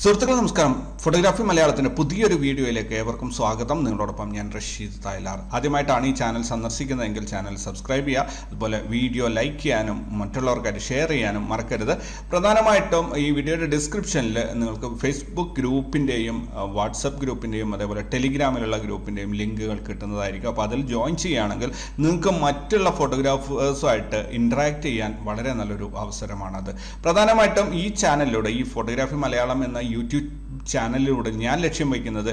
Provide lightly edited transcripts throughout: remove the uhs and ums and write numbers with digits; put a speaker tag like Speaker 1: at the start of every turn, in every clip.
Speaker 1: സുഹൃത്തുക്കളെ നമസ്കാരം. ഫോട്ടോഗ്രാഫി മലയാളത്തിന്റെ പുതിയൊരു വീഡിയോയിലേക്ക് ഏവർക്കും സ്വാഗതം. നിങ്ങളോടൊപ്പം ഞാൻ റഷീദ് തായലാർ. ആദ്യമായിട്ടാണ് ഈ ചാനൽ സന്ദർശിക്കുന്നതെങ്കിൽ ചാനൽ സബ്സ്ക്രൈബ് ചെയ്യുക. അതുപോലെ വീഡിയോ ലൈക്ക് ചെയ്യാനും മറ്റുള്ളവർക്കായിട്ട് ഷെയർ ചെയ്യാനും മറക്കരുത്. പ്രധാനമായിട്ടും ഈ വീഡിയോയുടെ ഡിസ്ക്രിപ്ഷനിൽ നിങ്ങൾക്ക് ഫേസ്ബുക്ക് ഗ്രൂപ്പിൻ്റെയും വാട്സപ്പ് ഗ്രൂപ്പിൻ്റെയും അതേപോലെ ടെലിഗ്രാമിലുള്ള ഗ്രൂപ്പിൻ്റെയും ലിങ്കുകൾ കിട്ടുന്നതായിരിക്കും. അപ്പോൾ അതിൽ ജോയിൻ ചെയ്യുകയാണെങ്കിൽ നിങ്ങൾക്ക് മറ്റുള്ള ഫോട്ടോഗ്രാഫേഴ്സുമായിട്ട് ഇൻറ്ററാക്ട് ചെയ്യാൻ വളരെ നല്ലൊരു അവസരമാണത്. പ്രധാനമായിട്ടും ഈ ചാനലിലൂടെ ഈ ഫോട്ടോഗ്രാഫി മലയാളം എന്ന യൂട്യൂബ് ചാനലിലൂടെ ഞാൻ ലക്ഷ്യം വയ്ക്കുന്നത്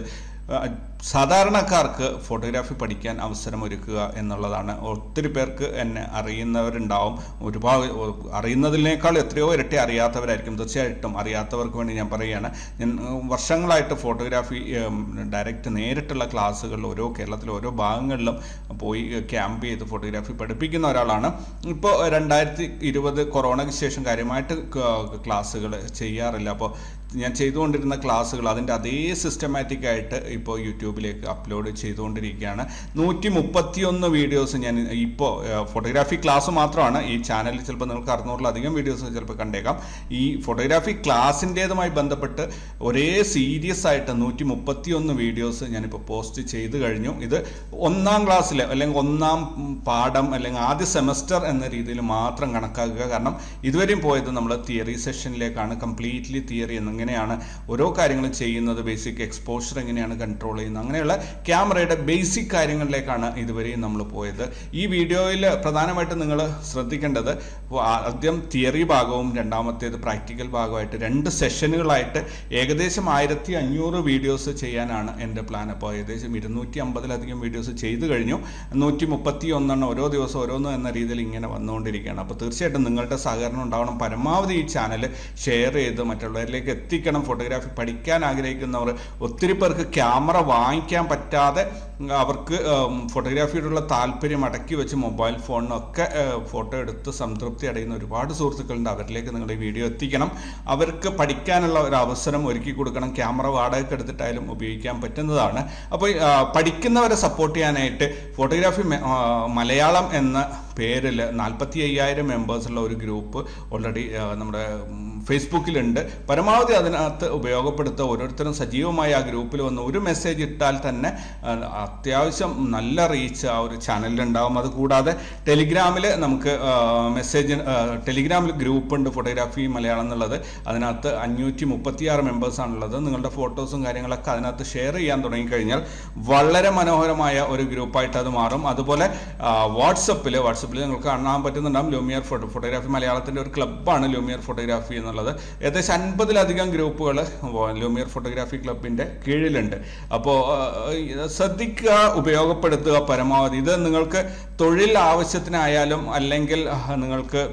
Speaker 1: സാധാരണക്കാർക്ക് ഫോട്ടോഗ്രാഫി പഠിക്കാൻ അവസരമൊരുക്കുക എന്നുള്ളതാണ്. ഒത്തിരി പേർക്ക് എന്നെ അറിയുന്നവരുണ്ടാവും, ഒരുപാട് അറിയുന്നതിനേക്കാൾ എത്രയോ ഇരട്ടി അറിയാത്തവരായിരിക്കും. തീർച്ചയായിട്ടും അറിയാത്തവർക്ക് വേണ്ടി ഞാൻ പറയുകയാണ്, ഞാൻ വർഷങ്ങളായിട്ട് ഫോട്ടോഗ്രാഫി ഡയറക്റ്റ് നേരിട്ടുള്ള ക്ലാസ്സുകളിൽ കേരളത്തിലെ ഓരോ ഭാഗങ്ങളിലും പോയി ക്യാമ്പ് ചെയ്ത് ഫോട്ടോഗ്രാഫി പഠിപ്പിക്കുന്ന ഒരാളാണ്. ഇപ്പോൾ 2020 കൊറോണയ്ക്ക് ശേഷം കാര്യമായിട്ട് ക്ലാസ്സുകൾ ചെയ്യാറില്ല. അപ്പോൾ ഞാൻ ചെയ്തുകൊണ്ടിരുന്ന ക്ലാസ്സുകൾ അതിൻ്റെ അതേ സിസ്റ്റമാറ്റിക് ആയിട്ട് ഇപ്പോൾ യൂട്യൂബിലേക്ക് അപ്ലോഡ് ചെയ്തുകൊണ്ടിരിക്കുകയാണ്. 131 വീഡിയോസ് ഞാൻ ഇപ്പോൾ ഫോട്ടോഗ്രാഫി ക്ലാസ് മാത്രമാണ് ഈ ചാനലിൽ. ചിലപ്പോൾ നിങ്ങൾക്ക് 600-ലധികം വീഡിയോസ് ചിലപ്പോൾ കണ്ടേക്കാം. ഈ ഫോട്ടോഗ്രാഫി ക്ലാസ്സിൻ്റേതുമായി ബന്ധപ്പെട്ട് ഒരേ സീരിയസ് ആയിട്ട് 131 വീഡിയോസ് ഞാനിപ്പോൾ പോസ്റ്റ് ചെയ്ത് കഴിഞ്ഞു. ഇത് 1ാം ക്ലാസ്സിൽ അല്ലെങ്കിൽ 1ാം പാഠം അല്ലെങ്കിൽ ആദ്യ സെമസ്റ്റർ എന്ന രീതിയിൽ മാത്രം കണക്കാക്കുക. കാരണം ഇതുവരെയും പോയത് നമ്മൾ തിയറി സെഷനിലേക്കാണ്. കംപ്ലീറ്റ്ലി തിയറി എങ്ങനെയാണ് ഓരോ കാര്യങ്ങളും ചെയ്യുന്നത്, ബേസിക് എക്സ്പോഷർ എങ്ങനെയാണ് കൺട്രോൾ ചെയ്യുന്നത്, അങ്ങനെയുള്ള ക്യാമറയുടെ ബേസിക് കാര്യങ്ങളിലേക്കാണ് ഇതുവരെയും നമ്മൾ പോയത്. ഈ വീഡിയോയിൽ പ്രധാനമായിട്ടും നിങ്ങൾ ശ്രദ്ധിക്കേണ്ടത് ആദ്യം തിയറി ഭാഗവും രണ്ടാമത്തേത് പ്രാക്ടിക്കൽ ഭാഗമായിട്ട് 2 സെഷനുകളായിട്ട് ഏകദേശം 1500 വീഡിയോസ് ചെയ്യാനാണ് എൻ്റെ പ്ലാൻ. അപ്പോൾ ഏകദേശം 250-ലധികം വീഡിയോസ് ചെയ്തു കഴിഞ്ഞു. 131 ഓരോ ദിവസം ഓരോന്ന് എന്ന രീതിയിൽ ഇങ്ങനെ വന്നുകൊണ്ടിരിക്കുകയാണ്. അപ്പോൾ തീർച്ചയായിട്ടും നിങ്ങളുടെ സഹകരണം ഉണ്ടാവണം. പരമാവധി ഈ ചാനൽ ഷെയർ ചെയ്ത് മറ്റുള്ളവരിലേക്ക് എത്തിക്കണം. ഫോട്ടോഗ്രാഫി പഠിക്കാൻ ആഗ്രഹിക്കുന്നവർ, ഒത്തിരി പേർക്ക് ക്യാമറ വാങ്ങിക്കാൻ പറ്റാതെ അവർക്ക് ഫോട്ടോഗ്രാഫിയോടുള്ള താല്പര്യം അടക്കി വെച്ച് മൊബൈൽ ഫോണിനൊക്കെ ഫോട്ടോ എടുത്ത് സംതൃപ്തി അടയുന്ന ഒരുപാട് സുഹൃത്തുക്കളുണ്ട്. അവരിലേക്ക് നിങ്ങൾ ഈ വീഡിയോ എത്തിക്കണം. അവർക്ക് പഠിക്കാനുള്ള ഒരു അവസരം ഒരുക്കി കൊടുക്കണം. ക്യാമറ വാടകയ്ക്ക് എടുത്തിട്ടായാലും ഉപയോഗിക്കാൻ പറ്റുന്നതാണ്. അപ്പോൾ പഠിക്കുന്നവരെ സപ്പോർട്ട് ചെയ്യാനായിട്ട് ഫോട്ടോഗ്രാഫി മലയാളം എന്ന പേരിൽ 45,000 മെമ്പേഴ്സുള്ള ഒരു ഗ്രൂപ്പ് ഓൾറെഡി നമ്മുടെ ഫേസ്ബുക്കിലുണ്ട്. പരമാവധി അതിനകത്ത് ഉപയോഗപ്പെടുത്തുക. ഓരോരുത്തരും സജീവമായി ആ ഗ്രൂപ്പിൽ വന്ന് ഒരു മെസ്സേജ് ഇട്ടാൽ തന്നെ അത്യാവശ്യം നല്ല റീച്ച് ആ ഒരു ചാനലിലുണ്ടാകും. അതുകൂടാതെ ടെലിഗ്രാമിൽ നമുക്ക് ടെലിഗ്രാമിൽ ഗ്രൂപ്പുണ്ട് ഫോട്ടോഗ്രാഫി മലയാളം എന്നുള്ളത്. അതിനകത്ത് 536 മെമ്പേഴ്സാണുള്ളത്. നിങ്ങളുടെ ഫോട്ടോസും കാര്യങ്ങളൊക്കെ അതിനകത്ത് ഷെയർ ചെയ്യാൻ തുടങ്ങിക്കഴിഞ്ഞാൽ വളരെ മനോഹരമായ ഒരു ഗ്രൂപ്പായിട്ട് അത് മാറും. അതുപോലെ വാട്സപ്പിൽ നിങ്ങൾക്ക് കാണാൻ പറ്റുന്നുണ്ടാകും ലൂമിയർ ഫോട്ടോഗ്രാഫി മലയാളത്തിൻ്റെ ഒരു ക്ലബ്ബാണ് ലൂമിയർ ഫോട്ടോഗ്രാഫി എന്നുള്ളത്. ഏകദേശം 50-ലധികം ഗ്രൂപ്പുകൾ ലൂമിയർ ഫോട്ടോഗ്രാഫി ക്ലബിൻ്റെ കീഴിലുണ്ട്. അപ്പോൾ ശ്രദ്ധിക്കുക, ഉപയോഗപ്പെടുത്തുക പരമാവധി. ഇത് നിങ്ങൾക്ക് തൊഴിൽ ആവശ്യത്തിനായാലും അല്ലെങ്കിൽ നിങ്ങൾക്ക്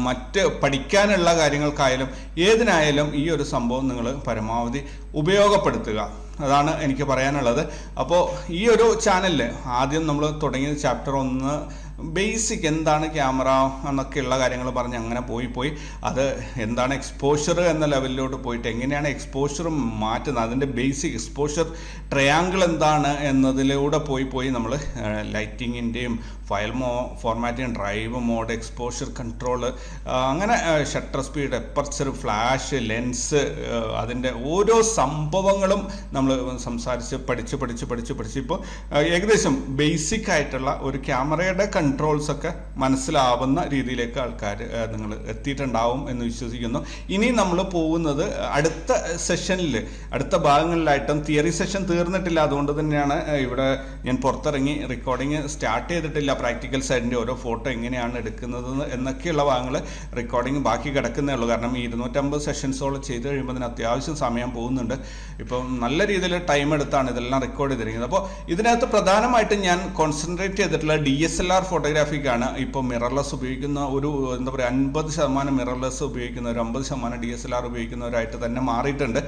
Speaker 1: മറ്റ് പഠിക്കാനുള്ള കാര്യങ്ങൾക്കായാലും ഏതിനായാലും ഈ ഒരു സംഭവം നിങ്ങൾ പരമാവധി ഉപയോഗപ്പെടുത്തുക. അതാണ് എനിക്ക് പറയാനുള്ളത്. അപ്പോൾ ഈ ഒരു ചാനലിൽ ആദ്യം നമ്മൾ തുടങ്ങിയ ചാപ്റ്റർ 1 ബേസിക് എന്താണ് ക്യാമറ എന്നൊക്കെയുള്ള കാര്യങ്ങൾ പറഞ്ഞ് അങ്ങനെ പോയി അത് എന്താണ് എക്സ്പോഷർ എന്ന ലെവലിലോട്ട് പോയിട്ട് എങ്ങനെയാണ് എക്സ്പോഷർ മാറ്റുന്നത്, അതിൻ്റെ ബേസിക് എക്സ്പോഷർ ട്രയാങ്കിൾ എന്താണ് എന്നതിലൂടെ പോയി നമ്മൾ ലൈറ്റിങ്ങിൻ്റെയും file formatting, drive mode, exposure control, അങ്ങനെ shutter speed, aperture, flash, lens, അതിൻ്റെ ഓരോ സംഭവങ്ങളും നമ്മൾ സംസാരിച്ച് പഠിച്ച് ഇപ്പോൾ ഏകദേശം ബേസിക് ആയിട്ടുള്ള ഒരു ക്യാമറയുടെ കൺട്രോൾസ് ഒക്കെ മനസ്സിലാവുന്ന രീതിയിലേക്ക് ആൾക്കാർ നിങ്ങൾ എത്തിയിട്ടുണ്ടാവും എന്ന് വിശ്വസിക്കുന്നു. ഇനി നമ്മൾ പോകുന്നത് അടുത്ത സെഷനിൽ, അടുത്ത ഭാഗങ്ങളിലായിട്ടും തിയറി സെഷൻ തീർന്നിട്ടില്ല. അതുകൊണ്ട് തന്നെയാണ് ഇവിടെ ഞാൻ പുറത്തിറങ്ങി റെക്കോർഡിങ് സ്റ്റാർട്ട് ചെയ്തിട്ടില്ല. പ്രാക്ടിക്കൽ സൈഡിൻ്റെ ഓരോ ഫോട്ടോ എങ്ങനെയാണ് എടുക്കുന്നത് എന്നൊക്കെയുള്ള ഭാഗങ്ങൾ റെക്കോർഡിങ് ബാക്കി കിടക്കുന്നേ ഉള്ളൂ. കാരണം 250 സെഷൻസോളം ചെയ്ത് കഴിയുമ്പോൾ അതിന് അത്യാവശ്യം സമയം പോകുന്നുണ്ട്. ഇപ്പം നല്ല രീതിയിൽ ടൈം എടുത്താണ് ഇതെല്ലാം റെക്കോർഡ് ചെയ്തിരിക്കുന്നത്. അപ്പോൾ ഇതിനകത്ത് പ്രധാനമായിട്ടും ഞാൻ കോൺസെൻട്രേറ്റ് ചെയ്തിട്ടുള്ള DSLR ഫോട്ടോഗ്രാഫിക്കാണ്. ഇപ്പോൾ മിറർലെസ് ഉപയോഗിക്കുന്ന ഒരു 50% മിറർലെസ് ഉപയോഗിക്കുന്നവർ, 50% DSLR ഉപയോഗിക്കുന്നവരായിട്ട് തന്നെ മാറിയിട്ടുണ്ട്.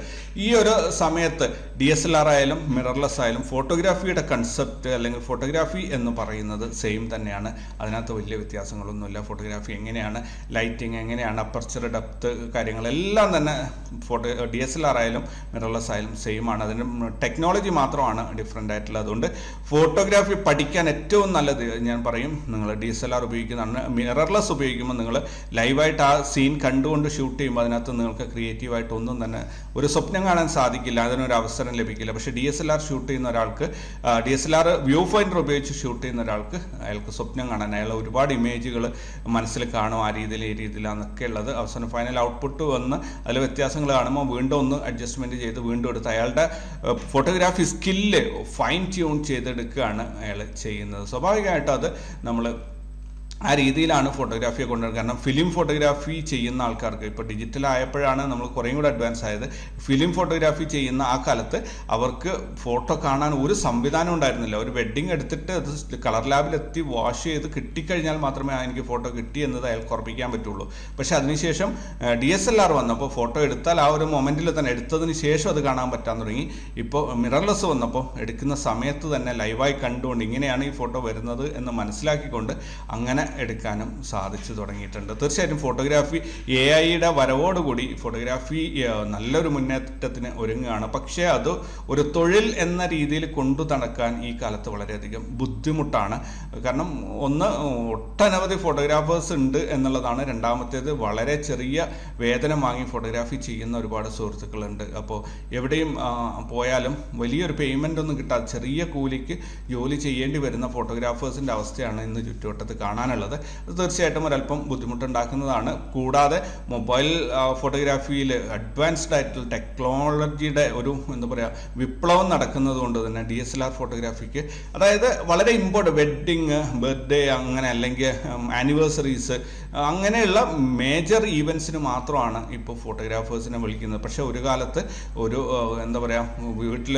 Speaker 1: ഈ ഒരു സമയത്ത് DSLR ആയാലും മിറർലെസ് ആയാലും ഫോട്ടോഗ്രാഫിയുടെ കൺസെപ്റ്റ് അല്ലെങ്കിൽ ഫോട്ടോഗ്രാഫി എന്ന് പറയുന്നത് സെയിം തന്നെയാണ്. അതിനകത്ത് വലിയ വ്യത്യാസങ്ങളൊന്നുമില്ല. ഫോട്ടോഗ്രാഫി എങ്ങനെയാണ്, ലൈറ്റിംഗ് എങ്ങനെയാണ്, അപ്പർച്ചർ, ഡെപ്ത് കാര്യങ്ങളെല്ലാം തന്നെ DSLR ആയാലും മിറർലെസ് ആയാലും സെയിം ആണ്. അതിൻ്റെ ടെക്നോളജി മാത്രമാണ് ഡിഫറെൻ്റ് ആയിട്ടുള്ളത്. അതുകൊണ്ട് ഫോട്ടോഗ്രാഫി പഠിക്കാൻ ഏറ്റവും നല്ലത് ഞാൻ പറയും നിങ്ങൾ DSLR ഉപയോഗിക്കുന്നതാണ്. മിറർലെസ് ഉപയോഗിക്കുമ്പോൾ നിങ്ങൾ ലൈവായിട്ട് ആ സീൻ കണ്ടുകൊണ്ട് ഷൂട്ട് ചെയ്യുമ്പോൾ അതിനകത്ത് നിങ്ങൾക്ക് ക്രിയേറ്റീവായിട്ട് ഒന്നും തന്നെ ഒരു സ്വപ്നം കാണാൻ സാധിക്കില്ല, അതിനൊരു അവസരം ലഭിക്കില്ല. പക്ഷേ DSLR ഷൂട്ട് ചെയ്യുന്ന ഒരാൾക്ക്, DSLR വ്യൂ ഫൈൻഡർ ഉപയോഗിച്ച് ഷൂട്ട് ചെയ്യുന്ന ഒരാൾക്ക് അയാൾക്ക് സ്വപ്നം കാണാൻ, അയാൾ ഒരുപാട് ഇമേജുകൾ മനസ്സിൽ കാണും, ആ രീതിയിൽ ഈ രീതിയിലാണെന്നൊക്കെ ഉള്ളത്. അവസാനം ഫൈനൽ ഔട്ട്പുട്ട് വന്ന് അതിൽ വ്യത്യാസങ്ങൾ കാണുമ്പോൾ വീണ്ടും ഒന്ന് അഡ്ജസ്റ്റ്മെൻറ്റ് ചെയ്ത് വീണ്ടും എടുത്ത് അയാളുടെ ഫോട്ടോഗ്രാഫി സ്കില്ല് ഫൈൻ ട്യൂൺ ചെയ്തെടുക്കുകയാണ് അയാൾ ചെയ്യുന്നത്. സ്വാഭാവികമായിട്ടും അത് നമ്മൾ ആ രീതിയിലാണ് ഫോട്ടോഗ്രാഫിയെ കൊണ്ടുവരുന്നത്. കാരണം ഫിലിം ഫോട്ടോഗ്രാഫി ചെയ്യുന്ന ആൾക്കാർക്ക് ഇപ്പോൾ ഡിജിറ്റൽ ആയപ്പോഴാണ് നമ്മൾ കുറേയും കൂടെ അഡ്വാൻസ് ആയത്. ഫിലിം ഫോട്ടോഗ്രാഫി ചെയ്യുന്ന ആ കാലത്ത് അവർക്ക് ഫോട്ടോ കാണാൻ ഒരു സംവിധാനം ഉണ്ടായിരുന്നില്ല. ഒരു വെഡ്ഡിങ് എടുത്തിട്ട് അത് കളർ ലാബിലെത്തി വാഷ് ചെയ്ത് കിട്ടിക്കഴിഞ്ഞാൽ മാത്രമേ എനിക്ക് ഫോട്ടോ കിട്ടി എന്നത് അയാൾക്ക് ഉറപ്പിക്കാൻ പറ്റുള്ളൂ. പക്ഷേ അതിനുശേഷം DSLR വന്നപ്പോൾ ഫോട്ടോ എടുത്താൽ ആ ഒരു മൊമെൻറ്റിൽ തന്നെ എടുത്തതിന് ശേഷം അത് കാണാൻ പറ്റാൻ തുടങ്ങി. ഇപ്പോൾ മിറർലെസ് വന്നപ്പോൾ എടുക്കുന്ന സമയത്ത് തന്നെ ലൈവായി കണ്ടുകൊണ്ട് ഇങ്ങനെയാണ് ഈ ഫോട്ടോ വരുന്നത് എന്ന് മനസ്സിലാക്കിക്കൊണ്ട് അങ്ങനെ എടുക്കാനും സാധിച്ചു തുടങ്ങിയിട്ടുണ്ട്. തീർച്ചയായിട്ടും ഫോട്ടോഗ്രാഫി AI-യുടെ വരവോടുകൂടി ഫോട്ടോഗ്രാഫി നല്ലൊരു മുന്നേറ്റത്തിന് ഒരുങ്ങുകയാണ്. പക്ഷേ അത് ഒരു തൊഴിൽ എന്ന രീതിയിൽ കൊണ്ടു നടക്കാൻ ഈ കാലത്ത് വളരെയധികം ബുദ്ധിമുട്ടാണ്. കാരണം ഒന്ന്, ഒട്ടനവധി ഫോട്ടോഗ്രാഫേഴ്സ് ഉണ്ട് എന്നുള്ളതാണ്. രണ്ടാമത്തേത്, വളരെ ചെറിയ വേതനം വാങ്ങി ഫോട്ടോഗ്രാഫി ചെയ്യുന്ന ഒരുപാട് സുഹൃത്തുക്കളുണ്ട്. അപ്പോൾ എവിടെയും പോയാലും വലിയൊരു പേയ്മെൻ്റ് ഒന്നും കിട്ടാതെ ചെറിയ കൂലിക്ക് ജോലി ചെയ്യേണ്ടി വരുന്ന ഫോട്ടോഗ്രാഫേഴ്സിൻ്റെ അവസ്ഥയാണ് ഇന്ന് ചുറ്റുവട്ടത്ത് കാണാനുള്ളത്. അത് തീർച്ചയായിട്ടും ഒരല്പം ബുദ്ധിമുട്ടുണ്ടാക്കുന്നതാണ്. കൂടാതെ മൊബൈൽ ഫോട്ടോഗ്രാഫിയിൽ അഡ്വാൻസ്ഡ് ആയിട്ടുള്ള ടെക്നോളജിയുടെ ഒരു എന്താ പറയുക വിപ്ലവം നടക്കുന്നത് കൊണ്ട് തന്നെ DSLR ഫോട്ടോഗ്രാഫിക്ക്, അതായത് വളരെ ഇമ്പോർട്ടൻ്റ് വെഡ്ഡിങ്, ബർത്ത്ഡേ, അങ്ങനെ അല്ലെങ്കിൽ ആനിവേഴ്സറീസ്, അങ്ങനെയുള്ള മേജർ ഈവൻസിന് മാത്രമാണ് ഇപ്പോൾ ഫോട്ടോഗ്രാഫേഴ്സിനെ വിളിക്കുന്നത്. പക്ഷേ ഒരു കാലത്ത് ഒരു എന്താ പറയുക വീട്ടിൽ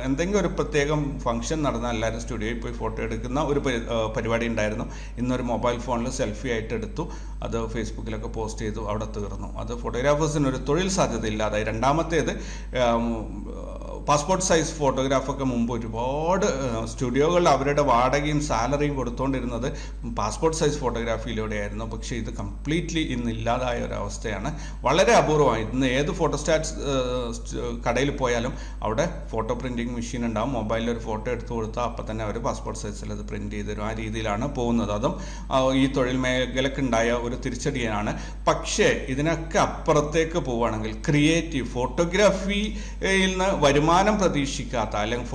Speaker 1: എന്തെങ്കിലും ഒരു പ്രത്യേകം ഫംഗ്ഷൻ നടന്നാൽ എല്ലാവരും സ്റ്റുഡിയോയിൽ പോയി ഫോട്ടോ എടുക്കുന്ന ഒരു പരിപാടി ഉണ്ടായിരുന്നു. ഇന്നൊരു മൊബൈൽ ഫോണിൽ സെൽഫി ആയിട്ട് എടുത്തു, അത് ഫേസ്ബുക്കിലൊക്കെ പോസ്റ്റ് ചെയ്തു, അവിടെ തീർന്നു. അത് ഫോട്ടോഗ്രാഫേഴ്സിന് ഒരു തൊഴിൽ സാധ്യത ഇല്ലാതായി. രണ്ടാമത്തേത്, പാസ്പോർട്ട് സൈസ് ഫോട്ടോഗ്രാഫൊക്കെ മുമ്പ് ഒരുപാട് സ്റ്റുഡിയോകളിൽ അവരുടെ വാടകയും സാലറിയും കൊടുത്തുകൊണ്ടിരുന്നത് പാസ്പോർട്ട് സൈസ് ഫോട്ടോഗ്രാഫിയിലൂടെയായിരുന്നു. പക്ഷേ ഇത് കംപ്ലീറ്റ്ലി ഇന്ന് ഇല്ലാതായ ഒരവസ്ഥയാണ്. വളരെ അപൂർവമായി ഇന്ന് ഏത് ഫോട്ടോസ്റ്റാറ്റ്സ് കടയിൽ പോയാലും അവിടെ ഫോട്ടോ പ്രിൻറ്റിങ് മെഷീൻ ഉണ്ടാവും. മൊബൈലിൽ ഒരു ഫോട്ടോ എടുത്ത് കൊടുത്താൽ അപ്പം തന്നെ അവർ പാസ്പോർട്ട് സൈസിൽ അത് പ്രിൻറ്റ് ചെയ്ത് തരും. ആ രീതിയിലാണ് പോകുന്നത്. അതും ഈ തൊഴിൽ മേഖലക്കുണ്ടായ ഒരു തിരിച്ചടിയാണ്. പക്ഷേ ഇതിനൊക്കെ അപ്പുറത്തേക്ക് പോവുകയാണെങ്കിൽ ക്രിയേറ്റീവ് ഫോട്ടോഗ്രാഫിയിൽ നിന്ന് വരുമാനം പ്രതീക്ഷിക്കാത്ത, അല്ലെങ്കിൽ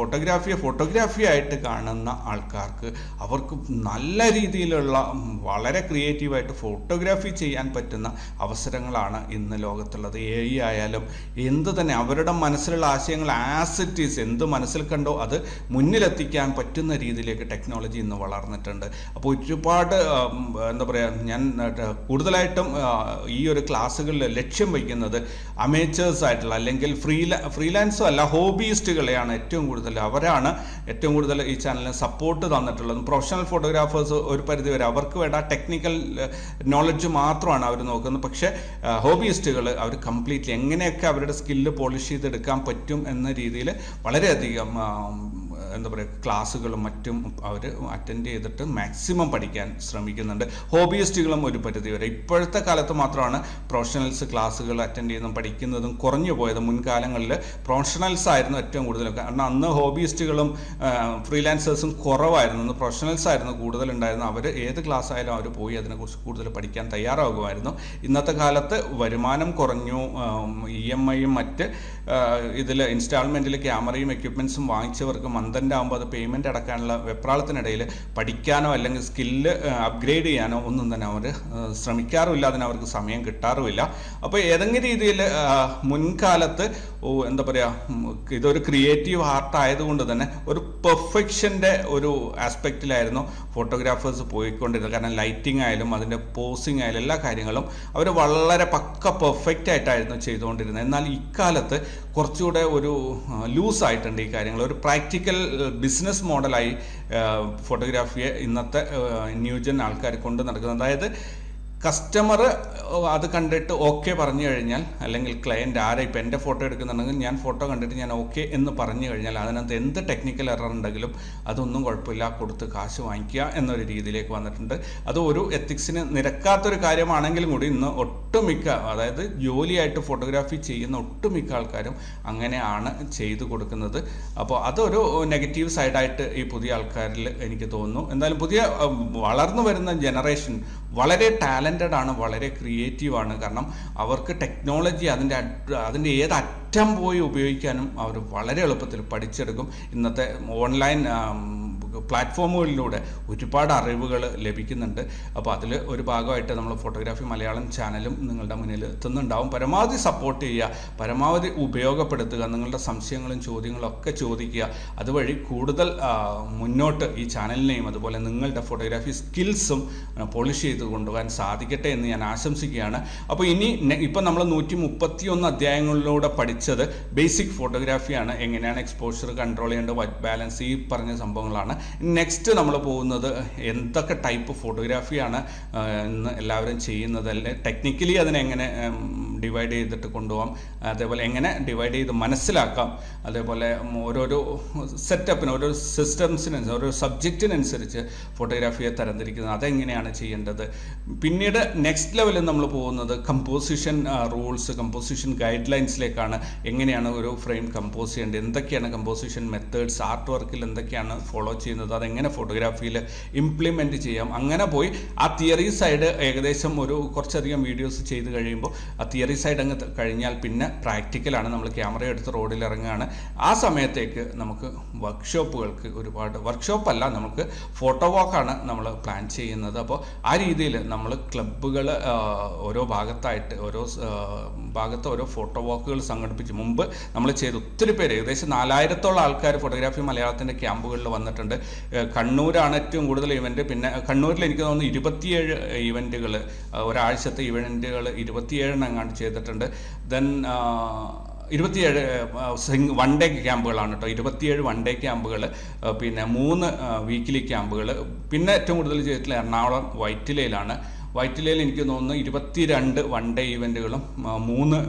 Speaker 1: ഫോട്ടോഗ്രാഫി ആയിട്ട് കാണുന്ന ആൾക്കാർക്ക് അവർക്ക് നല്ല രീതിയിലുള്ള വളരെ ക്രിയേറ്റീവായിട്ട് ഫോട്ടോഗ്രാഫി ചെയ്യാൻ പറ്റുന്ന അവസരങ്ങളാണ് ഇന്ന് ലോകത്തുള്ളത്. AI ആയാലും എന്ത് തന്നെ അവരുടെ മനസ്സിലുള്ള ആശയങ്ങൾ ആസ് ഇറ്റ് ഈസ് എന്ത് മനസ്സിൽ കണ്ടോ അത് മുന്നിലെത്തിക്കാൻ പറ്റുന്ന രീതിയിലേക്ക് ടെക്നോളജി ഇന്ന് വളർന്നിട്ടുണ്ട്. അപ്പോൾ ഒരുപാട് എന്താ പറയുക, ഞാൻ കൂടുതലായിട്ടും ഈ ഒരു ക്ലാസ്സുകളിൽ ലക്ഷ്യം വയ്ക്കുന്നത് അമേച്ചേഴ്സ് ആയിട്ടുള്ള അല്ലെങ്കിൽ ഫ്രീലാൻസോ അല്ല ഹോബിയിസ്റ്റുകളെയാണ് ഏറ്റവും കൂടുതൽ. അവരാണ് ഏറ്റവും കൂടുതൽ ഈ ചാനലിന് സപ്പോർട്ട് തന്നിട്ടുള്ളത്. പ്രൊഫഷണൽ ഫോട്ടോഗ്രാഫേഴ്സ് ഒരു പരിധി വരെ അവർക്ക് വേണ്ട ടെക്നിക്കൽ നോളജ് മാത്രമാണ് അവർ നോക്കുന്നത്. പക്ഷേ ഹോബിയിസ്റ്റുകൾ അവർ കംപ്ലീറ്റ്ലി എങ്ങനെയൊക്കെ അവരുടെ സ്കില്ല് പോളിഷ് ചെയ്തെടുക്കാൻ പറ്റും എന്ന രീതിയിൽ വളരെയധികം എന്താ പറയുക ക്ലാസ്സുകളും മറ്റും അവർ അറ്റൻഡ് ചെയ്തിട്ട് മാക്സിമം പഠിക്കാൻ ശ്രമിക്കുന്നുണ്ട്. ഹോബിയിസ്റ്റുകളും ഒരു പരിധി വരെ. ഇപ്പോഴത്തെ കാലത്ത് മാത്രമാണ് പ്രൊഫഷണൽസ് ക്ലാസ്സുകൾ അറ്റൻഡ് ചെയ്യുന്നതും പഠിക്കുന്നതും കുറഞ്ഞു പോയത്. മുൻകാലങ്ങളിൽ പ്രൊഫഷണൽസ് ആയിരുന്നു ഏറ്റവും കൂടുതൽ. കാരണം അന്ന് ഹോബിയിസ്റ്റുകളും ഫ്രീലാൻസേഴ്സും കുറവായിരുന്നു. അന്ന് പ്രൊഫഷണൽസ് ആയിരുന്നു കൂടുതലുണ്ടായിരുന്നു. അവർ ഏത് ക്ലാസ് ആയാലും അവർ പോയി അതിനെക്കുറിച്ച് കൂടുതൽ പഠിക്കാൻ തയ്യാറാകുമായിരുന്നു. ഇന്നത്തെ കാലത്ത് വരുമാനം കുറഞ്ഞു, EMIയും മറ്റ് ഇതിൽ ഇൻസ്റ്റാൾമെൻറ്റിൽ ക്യാമറയും എക്യുപ്മെൻറ്റ്സും വാങ്ങിച്ചവർക്ക് മന്ദൻ്റെ ആകുമ്പോൾ അത് പേയ്മെൻറ്റ് അടക്കാനുള്ള വെപ്രാളത്തിനിടയിൽ പഠിക്കാനോ അല്ലെങ്കിൽ സ്കില്ല് അപ്ഗ്രേഡ് ചെയ്യാനോ ഒന്നും തന്നെ അവർ ശ്രമിക്കാറുമില്ല. അതിനവർക്ക് സമയം കിട്ടാറുമില്ല. അപ്പോൾ ഏതെങ്കിലും രീതിയിൽ മുൻകാലത്ത് എന്താ പറയുക ഇതൊരു ക്രിയേറ്റീവ് ആർട്ട് ആയതുകൊണ്ട് തന്നെ ഒരു പെർഫെക്ഷൻ്റെ ഒരു ആസ്പെക്റ്റിലായിരുന്നു ഫോട്ടോഗ്രാഫേഴ്സ് പോയിക്കൊണ്ടിരുന്നത്. കാരണം ലൈറ്റിംഗ് ആയാലും അതിൻ്റെ പോസിങ് ആയാലും എല്ലാ കാര്യങ്ങളും അവർ വളരെ പക്ക പെർഫെക്റ്റ് ആയിട്ടായിരുന്നു ചെയ്തുകൊണ്ടിരുന്നത്. എന്നാൽ ഇക്കാലത്ത് കുറച്ചുകൂടെ ഒരു ലൂസായിട്ടുണ്ട് ഈ കാര്യങ്ങൾ. ഒരു പ്രാക്ടിക്കൽ ബിസിനസ് മോഡലായി ഫോട്ടോഗ്രാഫിയെ ഇന്നത്തെ ന്യൂജൻ ആൾക്കാർ കൊണ്ട് നടക്കുന്നത്. അതായത് കസ്റ്റമർ അത് കണ്ടിട്ട് ഓക്കെ പറഞ്ഞു കഴിഞ്ഞാൽ, അല്ലെങ്കിൽ ക്ലയൻറ്റ് ആരെ ഇപ്പം എൻ്റെ ഫോട്ടോ എടുക്കുന്നുണ്ടെങ്കിൽ ഞാൻ ഫോട്ടോ കണ്ടിട്ട് ഞാൻ ഓക്കെ എന്ന് പറഞ്ഞു കഴിഞ്ഞാൽ അതിനകത്ത് എന്ത് ടെക്നിക്കൽ എറർ ഉണ്ടെങ്കിലും അതൊന്നും കുഴപ്പമില്ല, കൊടുത്ത് കാശ് വാങ്ങിക്കുക എന്നൊരു രീതിയിലേക്ക് വന്നിട്ടുണ്ട്. അത് ഒരു എത്തിക്സിന് നിരക്കാത്തൊരു കാര്യമാണെങ്കിലും കൂടി ഇന്ന് ഒട്ടുമിക്ക, അതായത് ജോലിയായിട്ട് ഫോട്ടോഗ്രാഫി ചെയ്യുന്ന ഒട്ടുമിക്ക ആൾക്കാരും അങ്ങനെയാണ് ചെയ്തു കൊടുക്കുന്നത്. അപ്പോൾ അതൊരു നെഗറ്റീവ് സൈഡായിട്ട് ഈ പുതിയ ആൾക്കാരിൽ എനിക്ക് തോന്നുന്നു. എന്തായാലും പുതിയ വളർന്നു വരുന്ന ജനറേഷൻ വളരെ ടാലൻറ്റഡ് ആണ്, വളരെ ക്രിയേറ്റീവ് ആണ്. കാരണം അവർക്ക് ടെക്നോളജി അതിൻ്റെ ഏത് അറ്റം പോയി ഉപയോഗിക്കാനും അവർ വളരെ എളുപ്പത്തിൽ പഠിച്ചെടുക്കും. ഇന്നത്തെ ഓൺലൈൻ പ്ലാറ്റ്ഫോമുകളിലൂടെ ഒരുപാട് അറിവുകൾ ലഭിക്കുന്നുണ്ട്. അപ്പോൾ അതിൽ ഒരു ഭാഗമായിട്ട് നമ്മൾ ഫോട്ടോഗ്രാഫി മലയാളം ചാനലും നിങ്ങളുടെ മുന്നിൽ എത്തുന്നുണ്ടാവും. പരമാവധി സപ്പോർട്ട് ചെയ്യുക, പരമാവധി ഉപയോഗപ്പെടുത്തുക, നിങ്ങളുടെ സംശയങ്ങളും ചോദ്യങ്ങളും ഒക്കെ ചോദിക്കുക. അതുവഴി കൂടുതൽ മുന്നോട്ട് ഈ ചാനലിനെയും അതുപോലെ നിങ്ങളുടെ ഫോട്ടോഗ്രാഫി സ്കിൽസും പോളിഷ് ചെയ്ത് കൊണ്ടുപോകാൻ സാധിക്കട്ടെ എന്ന് ഞാൻ ആശംസിക്കുകയാണ്. അപ്പോൾ ഇപ്പം നമ്മൾ 131 അധ്യായങ്ങളിലൂടെ പഠിച്ചത് ബേസിക് ഫോട്ടോഗ്രാഫിയാണ്. എങ്ങനെയാണ് എക്സ്പോഷർ കൺട്രോൾ ചെയ്യേണ്ടത്, വൈറ്റ് ബാലൻസ്, ഈ പറഞ്ഞ സംഭവങ്ങളാണ്. നെക്സ്റ്റ് നമ്മൾ പോകുന്നത് എന്തൊക്കെ ടൈപ്പ് ഫോട്ടോഗ്രാഫിയാണ് ഇന്ന് എല്ലാവരും ചെയ്യുന്നത്, അല്ലെ ടെക്നിക്കലി അതിനെങ്ങനെ ഡിവൈഡ് ചെയ്തിട്ട് കൊണ്ടുപോകാം, അതേപോലെ എങ്ങനെ ഡിവൈഡ് ചെയ്ത് മനസ്സിലാക്കാം, അതേപോലെ ഓരോരോ സെറ്റപ്പിന്, ഓരോ സിസ്റ്റംസിനനുസരിച്ച്, ഓരോ സബ്ജക്റ്റിനനുസരിച്ച് ഫോട്ടോഗ്രാഫിയെ തരംതിരിക്കുന്നത്, അതെങ്ങനെയാണ് ചെയ്യേണ്ടത്. പിന്നീട് നെക്സ്റ്റ് ലെവലിൽ നമ്മൾ പോകുന്നത് കമ്പോസിഷൻ റൂൾസ്, കമ്പോസിഷൻ ഗൈഡ് ലൈൻസിലേക്കാണ്. എങ്ങനെയാണ് ഒരു ഫ്രെയിം കമ്പോസ് ചെയ്യേണ്ടത്, എന്തൊക്കെയാണ് കമ്പോസിഷൻ മെത്തേഡ്സ്, ആർട്ട് വർക്കിൽ എന്തൊക്കെയാണ് ഫോളോ ചെയ്യുന്നത്, അതെങ്ങനെ ഫോട്ടോഗ്രാഫിയിൽ ഇംപ്ലിമെൻറ്റ് ചെയ്യാം. അങ്ങനെ പോയി ആ തിയറി സൈഡ് ഏകദേശം കുറച്ചധികം വീഡിയോസ് ചെയ്ത് കഴിയുമ്പോൾ ആ തിയറി സൈഡ് അങ്ങ് കഴിഞ്ഞാൽ പിന്നെ പ്രാക്ടിക്കലാണ്. നമ്മൾ ക്യാമറ എടുത്ത് റോഡിൽ ഇറങ്ങുകയാണ്. ആ സമയത്തേക്ക് നമുക്ക് വർക്ക്ഷോപ്പുകൾക്ക് ഒരുപാട്, വർക്ക്ഷോപ്പല്ല, നമുക്ക് ഫോട്ടോ വാക്കാണ് നമ്മൾ പ്ലാൻ ചെയ്യുന്നത്. അപ്പോൾ ആ രീതിയിൽ നമ്മൾ ക്ലബ്ബുകൾ ഓരോ ഭാഗത്തായിട്ട് ഓരോ ഫോട്ടോ വാക്കുകൾ സംഘടിപ്പിച്ച് മുമ്പ് നമ്മൾ ചെയ്ത് ഒത്തിരി പേര്, ഏകദേശം 4000-ഓളം ആൾക്കാർ ഫോട്ടോഗ്രാഫി മലയാളത്തിൻ്റെ ക്യാമ്പുകളിൽ വന്നിട്ടുണ്ട്. കണ്ണൂരാണ് ഏറ്റവും കൂടുതൽ ഇവൻറ്റ്. പിന്നെ കണ്ണൂരിൽ എനിക്ക് തോന്നുന്നു 27 ഇവൻറ്റുകൾ, ഒരാഴ്ചത്തെ ഇവൻറ്റുകൾ 27 എങ്ങാണ്ട് ചെയ്തിട്ടുണ്ട്. ദെൻ 27 വൺ ഡേ ക്യാമ്പുകളാണ് കേട്ടോ, 27 വൺ ഡേ ക്യാമ്പുകൾ, പിന്നെ 3 വീക്കിലി ക്യാമ്പുകൾ. പിന്നെ ഏറ്റവും കൂടുതൽ ചെയ്തിട്ടുള്ള എറണാകുളം വൈറ്റിലയിലാണ്. വൈറ്റിലയിൽ എനിക്ക് തോന്നുന്നു 22 വൺ ഡേ ഇവൻറ്റുകളും 3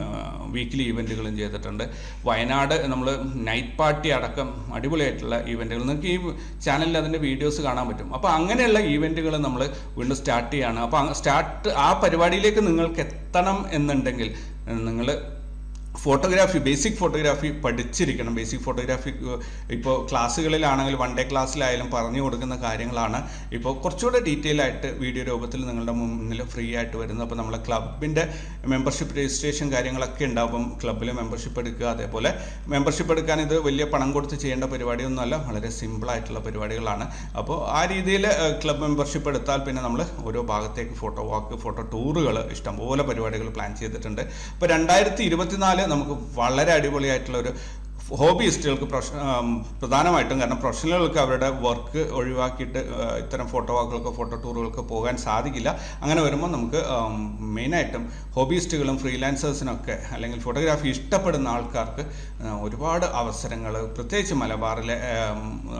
Speaker 1: വീക്കിലി ഇവൻറ്റുകളും ചെയ്തിട്ടുണ്ട്. വയനാട് നമ്മൾ നൈറ്റ് പാർട്ടി അടക്കം അടിപൊളിയായിട്ടുള്ള ഇവൻറ്റുകൾ, നിങ്ങൾക്ക് ഈ ചാനലിൽ അതിൻ്റെ വീഡിയോസ് കാണാൻ പറ്റും. അപ്പോൾ അങ്ങനെയുള്ള ഈവൻറ്റുകൾ നമ്മൾ വീണ്ടും സ്റ്റാർട്ട് ചെയ്യുകയാണ്. അപ്പോൾ ആ പരിപാടിയിലേക്ക് നിങ്ങൾക്ക് എത്തണം എന്നുണ്ടെങ്കിൽ നിങ്ങൾ ഫോട്ടോഗ്രാഫി, ബേസിക് ഫോട്ടോഗ്രാഫി പഠിച്ചിരിക്കണം. ബേസിക് ഫോട്ടോഗ്രാഫി ഇപ്പോൾ ക്ലാസ്സുകളിലാണെങ്കിലും വൺ ഡേ ക്ലാസ്സിലായാലും പറഞ്ഞു കൊടുക്കുന്ന കാര്യങ്ങളാണ് ഇപ്പോൾ കുറച്ചുകൂടെ ഡീറ്റെയിൽ ആയിട്ട് വീഡിയോ രൂപത്തിൽ നിങ്ങളുടെ മുന്നിൽ ഫ്രീ ആയിട്ട് വരുന്നത്. അപ്പോൾ നമ്മളെ ക്ലബിൻ്റെ മെമ്പർഷിപ്പ് രജിസ്ട്രേഷൻ കാര്യങ്ങളൊക്കെ ഉണ്ടാവും. ക്ലബ്ബിൽ മെമ്പർഷിപ്പ് എടുക്കുക. അതേപോലെ മെമ്പർഷിപ്പ് എടുക്കാൻ ഇത് വലിയ പണം കൊടുത്ത് ചെയ്യേണ്ട പരിപാടിയൊന്നുമല്ല, വളരെ സിമ്പിളായിട്ടുള്ള പരിപാടികളാണ്. അപ്പോൾ ആ രീതിയിൽ ക്ലബ് മെമ്പർഷിപ്പ് എടുത്താൽ പിന്നെ നമ്മൾ ഓരോ ഭാഗത്തേക്ക് ഫോട്ടോ വാക്ക്, ഫോട്ടോ ടൂറുകൾ, ഇഷ്ടംപോലെ പരിപാടികൾ പ്ലാൻ ചെയ്തിട്ടുണ്ട്. ഇപ്പോൾ 2024 നമുക്ക് വളരെ അടിപൊളിയായിട്ടുള്ള ഒരു ഹോബിയിസ്റ്റുകൾക്ക് പ്രധാനമായിട്ടും, കാരണം പ്രൊഫഷണലുകൾക്ക് അവരുടെ വർക്ക് ഒഴിവാക്കിയിട്ട് ഇത്തരം ഫോട്ടോ വാക്കുകൾക്ക്, ഫോട്ടോ ടൂറുകൾക്ക് പോകാൻ സാധിക്കില്ല. അങ്ങനെ വരുമ്പോൾ നമുക്ക് മെയിനായിട്ടും ഹോബിയിസ്റ്റുകളും ഫ്രീലാൻസേഴ്സിനൊക്കെ, അല്ലെങ്കിൽ ഫോട്ടോഗ്രാഫി ഇഷ്ടപ്പെടുന്ന ആൾക്കാർക്ക് ഒരുപാട് അവസരങ്ങൾ, പ്രത്യേകിച്ച് മലബാറിലെ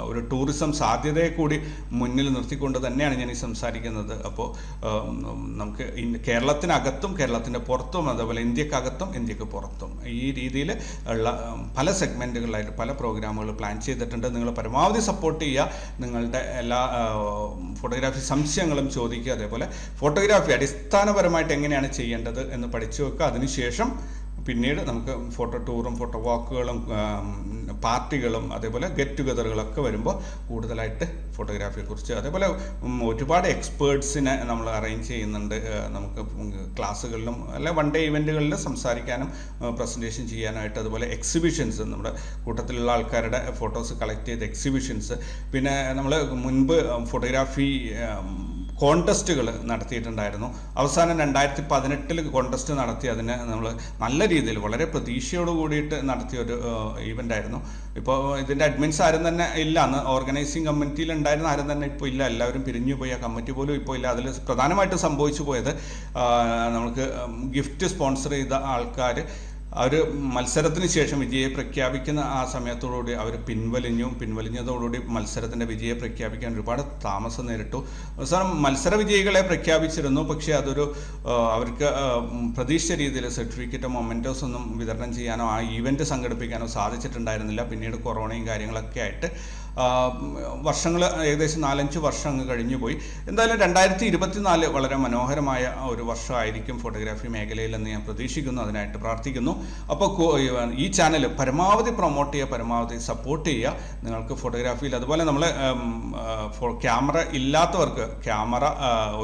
Speaker 1: ഒരു ടൂറിസം സാധ്യതയെ കൂടി മുന്നിൽ നിർത്തിക്കൊണ്ട് തന്നെയാണ് ഞാൻ ഈ സംസാരിക്കുന്നത്. അപ്പോൾ നമുക്ക് കേരളത്തിനകത്തും കേരളത്തിൻ്റെ പുറത്തും, അതേപോലെ ഇന്ത്യക്കകത്തും ഇന്ത്യക്ക് പുറത്തും ഈ രീതിയിൽ ഉള്ള പല സെഗ്മെൻറ്റുകളായിട്ട് പല പ്രോഗ്രാമുകൾ പ്ലാൻ ചെയ്തിട്ടുണ്ട്. നിങ്ങൾ പരമാവധി സപ്പോർട്ട് ചെയ്യുക. നിങ്ങളുടെ എല്ലാ ഫോട്ടോഗ്രാഫി സംശയങ്ങളും ചോദിക്കുക. അതേപോലെ ഫോട്ടോഗ്രാഫി അടിസ്ഥാനപരമായിട്ട് എങ്ങനെയാണ് ചെയ്യേണ്ടത് എന്ന് പഠിച്ചു വെക്കുക. അതിനുശേഷം പിന്നീട് നമുക്ക് ഫോട്ടോ ടൂറും ഫോട്ടോ വാക്കുകളും പാർട്ടികളും അതേപോലെ ഗെറ്റ് ടുഗദറുകളൊക്കെ വരുമ്പോൾ കൂടുതലായിട്ട് ഫോട്ടോഗ്രാഫിയെക്കുറിച്ച്, അതേപോലെ ഒരുപാട് എക്സ്പേർട്സിനെ നമ്മൾ അറേഞ്ച് ചെയ്യുന്നുണ്ട്. നമുക്ക് ക്ലാസ്സുകളിലും അല്ലെ വൺ ഡേ ഇവൻറ്റുകളിൽ സംസാരിക്കാനും പ്രസൻറ്റേഷൻ ചെയ്യാനായിട്ട്, അതുപോലെ എക്സിബിഷൻസ്, നമ്മുടെ കൂട്ടത്തിലുള്ള ആൾക്കാരുടെ ഫോട്ടോസ് കളക്ട് ചെയ്ത എക്സിബിഷൻസ്. പിന്നെ നമ്മൾ മുൻപ് ഫോട്ടോഗ്രാഫി കോൺടെസ്റ്റുകൾ നടത്തിയിട്ടുണ്ടായിരുന്നു. അവസാനം 2018 കോൺടെസ്റ്റ് നടത്തി. അതിന് നമ്മൾ നല്ല രീതിയിൽ വളരെ പ്രതീക്ഷയോട് കൂടിയിട്ട് നടത്തിയൊരു ഈവൻ്റായിരുന്നു. ഇപ്പോൾ ഇതിൻ്റെ അഡ്മിൻസ് ആരും തന്നെ ഇല്ല. അന്ന് ഓർഗനൈസിങ് കമ്മിറ്റിയിൽ ഉണ്ടായിരുന്ന ആരും തന്നെ ഇപ്പോൾ ഇല്ല. എല്ലാവരും പിരിഞ്ഞു പോയി. ആ കമ്മിറ്റി പോലും ഇപ്പോൾ ഇല്ല. അതിൽ പ്രധാനമായിട്ടും സംഭവിച്ചു പോയത് നമുക്ക് ഗിഫ്റ്റ് സ്പോൺസർ ചെയ്ത ആൾക്കാർ അവർ മത്സരത്തിന് ശേഷം വിജയെ പ്രഖ്യാപിക്കുന്ന ആ സമയത്തോടുകൂടി അവർ പിൻവലിഞ്ഞതോടുകൂടി മത്സരത്തിൻ്റെ വിജയെ പ്രഖ്യാപിക്കാൻ ഒരുപാട് താമസം നേരിട്ടു. അവസാനം മത്സര വിജയികളെ പ്രഖ്യാപിച്ചിരുന്നു, പക്ഷേ അതൊരു അവർക്ക് പ്രതീക്ഷിച്ച രീതിയിൽ സർട്ടിഫിക്കറ്റോ മൊമെൻറ്റോസ് ഒന്നും വിതരണം ചെയ്യാനോ ആ ഈവൻറ്റ് സംഘടിപ്പിക്കാനോ സാധിച്ചിട്ടുണ്ടായിരുന്നില്ല. പിന്നീട് കൊറോണയും കാര്യങ്ങളൊക്കെ ആയിട്ട് വർഷങ്ങൾ ഏകദേശം 4-5 വർഷം അങ്ങ് കഴിഞ്ഞു പോയി. എന്തായാലും 2024 വളരെ മനോഹരമായ ഒരു വർഷമായിരിക്കും ഫോട്ടോഗ്രാഫി മേഖലയിൽ എന്ന് ഞാൻ പ്രതീക്ഷിക്കുന്നു. അതിനായിട്ട് പ്രാർത്ഥിക്കുന്നു. അപ്പോൾ ഈ ചാനൽ പരമാവധി പ്രൊമോട്ട് ചെയ്യുക, പരമാവധി സപ്പോർട്ട് ചെയ്യുക. നിങ്ങൾക്ക് ഫോട്ടോഗ്രാഫിയിൽ അതുപോലെ നമ്മൾ ക്യാമറ ഇല്ലാത്തവർക്ക് ക്യാമറ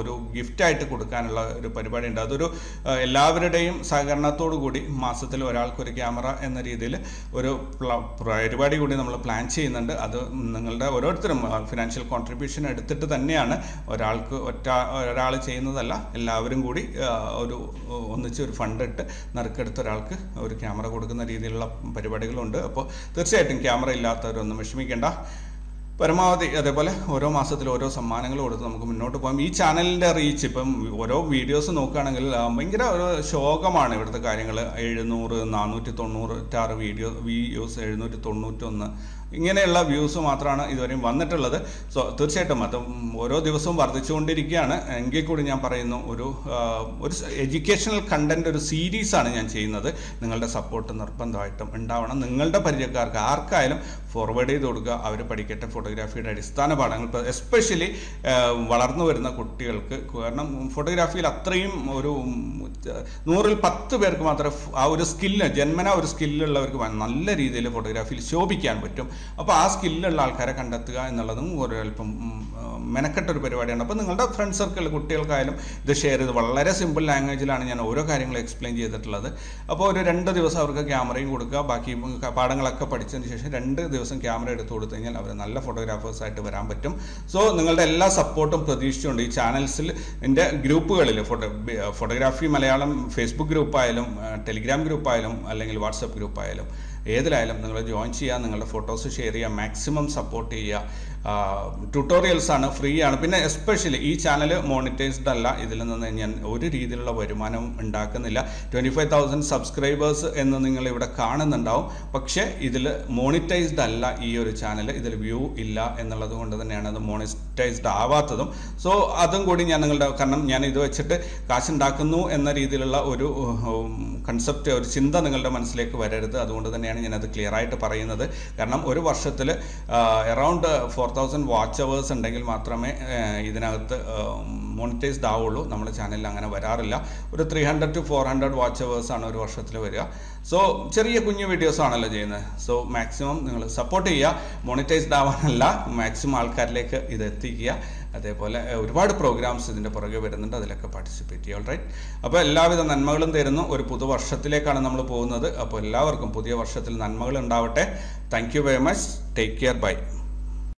Speaker 1: ഒരു ഗിഫ്റ്റായിട്ട് കൊടുക്കാനുള്ള ഒരു പരിപാടി ഉണ്ട്. അതൊരു എല്ലാവരുടെയും സഹകരണത്തോടു കൂടി മാസത്തിൽ ഒരാൾക്കൊരു ക്യാമറ എന്ന രീതിയിൽ ഒരു പരിപാടി കൂടി നമ്മൾ പ്ലാൻ ചെയ്യുന്നുണ്ട്. അത് നിങ്ങളുടെ ഓരോരുത്തരും ഫിനാൻഷ്യൽ കോൺട്രിബ്യൂഷൻ എടുത്തിട്ട് തന്നെയാണ്, ഒരാൾ ചെയ്യുന്നതല്ല, എല്ലാവരും കൂടി ഒന്നിച്ച് ഒരു ഫണ്ട് ഇട്ട് നറുക്കെടുത്ത് ഒരാൾക്ക് ഒരു ക്യാമറ കൊടുക്കുന്ന രീതിയിലുള്ള പരിപാടികളുണ്ട്. അപ്പോൾ തീർച്ചയായിട്ടും ക്യാമറ ഇല്ലാത്തവരൊന്നും വിഷമിക്കേണ്ട, പരമാവധി അതേപോലെ ഓരോ മാസത്തിൽ ഓരോ സമ്മാനങ്ങൾ കൊടുത്ത് നമുക്ക് മുന്നോട്ട് പോകാം. ഈ ചാനലിൻ്റെ റീച്ച് ഇപ്പം ഓരോ വീഡിയോസ് നോക്കുകയാണെങ്കിൽ ഭയങ്കര ഒരു ശോകമാണ് ഇവിടുത്തെ കാര്യങ്ങൾ. 496 വ്യൂസ് 791 ഇങ്ങനെയുള്ള വ്യൂസ് മാത്രമാണ് ഇതുവരെയും വന്നിട്ടുള്ളത്. സോ തീർച്ചയായിട്ടും അത് ഓരോ ദിവസവും വർദ്ധിച്ചുകൊണ്ടിരിക്കുകയാണ്. എങ്കിൽ കൂടി ഞാൻ പറയുന്നു, ഒരു എഡ്യൂക്കേഷണൽ കണ്ടന്റ് ഒരു സീരീസാണ് ഞാൻ ചെയ്യുന്നത്. നിങ്ങളുടെ സപ്പോർട്ട് നിർബന്ധമായിട്ടും ഉണ്ടാവണം. നിങ്ങളുടെ പരിചയക്കാർക്ക് ആർക്കായാലും ഫോർവേഡ് ചെയ്ത് കൊടുക്കുക, അവർ പഠിക്കട്ടെ ഫോട്ടോഗ്രാഫിയുടെ അടിസ്ഥാന പാഠങ്ങൾ. ഇപ്പോൾ എസ്പെഷ്യലി വളർന്നു വരുന്ന കുട്ടികൾക്ക്, കാരണം ഫോട്ടോഗ്രാഫിയിൽ അത്രയും ഒരു 100-ൽ 10 പേർക്ക് മാത്രമേ ആ ഒരു സ്കില്ല്, ജന്മനാ ഒരു സ്കില്ലുള്ളവർക്ക് നല്ല രീതിയിൽ ഫോട്ടോഗ്രാഫിയിൽ ശോഭിക്കാൻ പറ്റും. അപ്പോൾ ആ സ്കില്ലുള്ള ആൾക്കാരെ കണ്ടെത്തുക എന്നുള്ളതും ഒരല്പം മെനക്കെട്ടൊരു പരിപാടിയാണ്. അപ്പോൾ നിങ്ങളുടെ ഫ്രണ്ട് സർക്കിൾ കുട്ടികൾക്കായാലും ഇത് ഷെയർ ചെയ്ത്, വളരെ സിമ്പിൾ ലാംഗ്വേജിലാണ് ഞാൻ ഓരോ കാര്യങ്ങളും എക്സ്പ്ലെയിൻ ചെയ്തിട്ടുള്ളത്. അപ്പോൾ ഒരു 2 ദിവസം അവർക്ക് ക്യാമറയും കൊടുക്കുക, ബാക്കി പാഠങ്ങളൊക്കെ പഠിച്ചതിന് ശേഷം 2 ദിവസം ക്യാമറ എടുത്ത് കൊടുത്തു കഴിഞ്ഞാൽ അവർ നല്ല ഫോട്ടോഗ്രാഫേഴ്സായിട്ട് വരാൻ പറ്റും. സോ നിങ്ങളുടെ എല്ലാ സപ്പോർട്ടും പ്രതീക്ഷിച്ചുകൊണ്ട് ഈ ചാനൽസിൽ എൻ്റെ ഗ്രൂപ്പുകളിൽ ഫോട്ടോഗ്രാഫി മലയാളം ഫേസ്ബുക്ക് ഗ്രൂപ്പായാലും ടെലിഗ്രാം ഗ്രൂപ്പായാലും അല്ലെങ്കിൽ വാട്സപ്പ് ഗ്രൂപ്പായാലും ഏതിലായാലും നിങ്ങൾ ജോയിൻ ചെയ്യുക, നിങ്ങളുടെ ഫോട്ടോസ് ഷെയർ ചെയ്യുക, മാക്സിമം സപ്പോർട്ട് ചെയ്യുക. ട്യൂട്ടോറിയൽസ് ആണ്, ഫ്രീ ആണ്. പിന്നെ എസ്പെഷ്യലി ഈ ചാനൽ മോണിറ്റൈസ്ഡ് അല്ല, ഇതിൽ നിന്ന് ഞാൻ ഒരു രീതിയിലുള്ള വരുമാനവും ഉണ്ടാക്കുന്നില്ല. 25,000 സബ്സ്ക്രൈബേഴ്സ് എന്ന് നിങ്ങൾ ഇവിടെ കാണുന്നുണ്ടാവും, പക്ഷേ ഇതിൽ മോണിറ്റൈസ്ഡ് അല്ല ഈ ഒരു ചാനൽ. ഇതിൽ വ്യൂ ഇല്ല എന്നുള്ളത് കൊണ്ട് തന്നെയാണ് അത് മോണിറ്റൈസ്ഡ് ആവാത്തതും. സോ അതും കൂടി ഞാൻ കാരണം ഞാൻ ഇത് വെച്ചിട്ട് കാശുണ്ടാക്കുന്നു എന്ന രീതിയിലുള്ള ഒരു കൺസെപ്റ്റ്, ഒരു ചിന്ത നിങ്ങളുടെ മനസ്സിലേക്ക് വരരുത്. അതുകൊണ്ട് തന്നെയാണ് ഞാനത് ക്ലിയർ ആയിട്ട് പറയുന്നത്. കാരണം ഒരു വർഷത്തിൽ അറൗണ്ട് 4,000 വാച്ച് അവേഴ്സ് ഉണ്ടെങ്കിൽ മാത്രമേ ഇതിനകത്ത് മോണിറ്റൈസ്ഡ് ആവുള്ളൂ. നമ്മുടെ ചാനലിൽ അങ്ങനെ വരാറില്ല. ഒരു 300 to 400 വാച്ച് അവേഴ്സ് ആണ് ഒരു വർഷത്തിൽ വരിക. സോ ചെറിയ കുഞ്ഞു വീഡിയോസ് ആണല്ലോ ചെയ്യുന്നത്. സോ മാക്സിമം നിങ്ങൾ സപ്പോർട്ട് ചെയ്യുക. മോണിറ്റൈസ്ഡ് ആവാനല്ല, മാക്സിമം ആൾക്കാരിലേക്ക് ഇത് എത്തിക്കുക. അതേപോലെ ഒരുപാട് പ്രോഗ്രാംസ് ഇതിൻ്റെ പുറകെ വരുന്നുണ്ട്, അതിലൊക്കെ പാർട്ടിസിപ്പേറ്റ് ചെയ്യുക. ഓൾറൈറ്റ്, അപ്പോൾ എല്ലാവിധ നന്മകളും തരുന്നു. ഒരു പുതുവർഷത്തിലേക്കാണ് നമ്മൾ പോകുന്നത്. അപ്പോൾ എല്ലാവർക്കും പുതിയ വർഷത്തിൽ നന്മകൾ ഉണ്ടാവട്ടെ. Thank you very much. Take care. By.